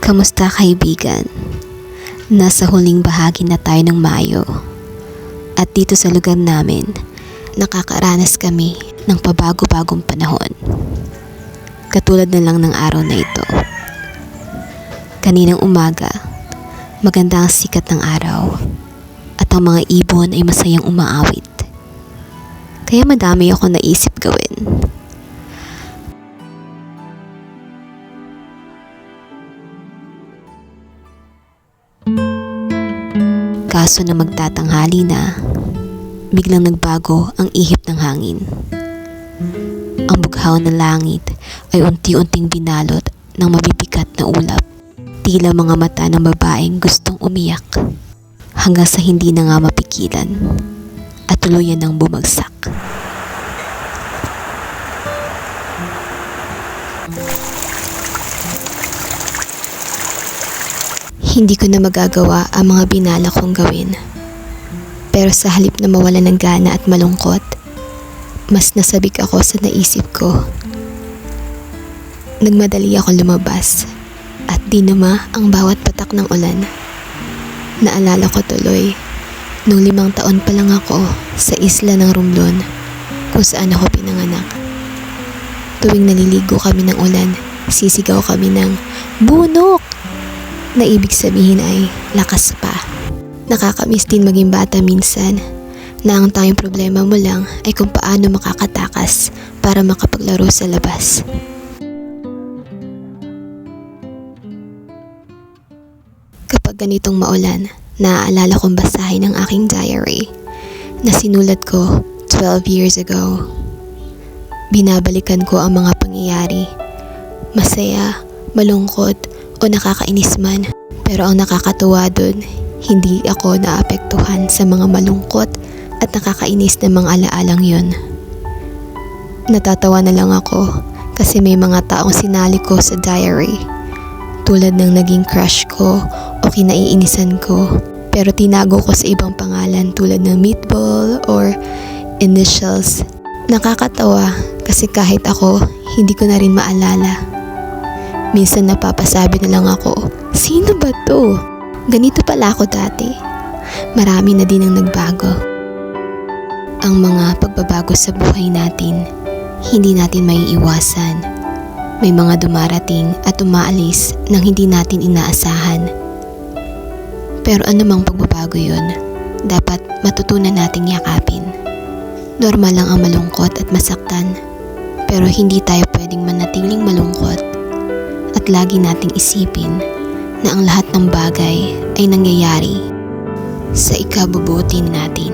Kamusta kaibigan? Nasa huling bahagi na tayo ng Mayo. At dito sa lugar namin, nakakaranas kami ng pabago-bagong panahon. Katulad na lang ng araw na ito. Kaninang umaga, maganda ang sikat ng araw at ang mga ibon ay masayang umaawit. Kaya madami ako naisip gawin. Kaso na magtatanghali na, biglang nagbago ang ihip ng hangin. Ang bughaw ng langit ay unti-unting binalot ng mabibigat na ulap. Tila mga mata ng babaeng gustong umiyak hanggang sa hindi na nga mapigilan at tuluyan ng bumagsak. Hindi ko na magagawa ang mga binala kong gawin. Pero sa halip na mawala ng gana at malungkot, mas nasabik ako sa naisip ko. Nagmadali ako lumabas at dinuma ang bawat patak ng ulan. Naalala ko tuloy, nung 5 taon pa lang ako sa isla ng Romblon kung saan ako pinanganak. Tuwing naliligo kami ng ulan, sisigaw kami ng bunok! Na ibig sabihin ay lakas pa. Nakakamiss din maging bata minsan na ang tanging problema mo lang ay kung paano makakatakas para makapaglaro sa labas. Kapag ganitong maulan, naaalala kong basahin ang aking diary na sinulat ko 12 years ago. Binabalikan ko ang mga pangyayari, masaya, malungkot, o nakakainis man. Pero ang nakakatuwa dun, hindi ako naapektuhan sa mga malungkot at nakakainis na mga alaalang yun. Natatawa na lang ako kasi may mga taong sinali ko sa diary. Tulad ng naging crush ko o kinaiinisan ko. Pero tinago ko sa ibang pangalan tulad ng meatball or initials. Nakakatawa kasi kahit ako, hindi ko na rin maalala. Minsan napapasabi na lang ako, sino ba to? Ganito pala ako dati. Marami na din ang nagbago. Ang mga pagbabago sa buhay natin, hindi natin maiiwasan. May mga dumarating at umaalis nang hindi natin inaasahan. Pero anumang pagbabago yun, dapat matutunan nating yakapin. Normal lang ang malungkot at masaktan, pero hindi tayo pwedeng manatiling malungkot. At lagi nating isipin na ang lahat ng bagay ay nangyayari sa ikabubuti natin.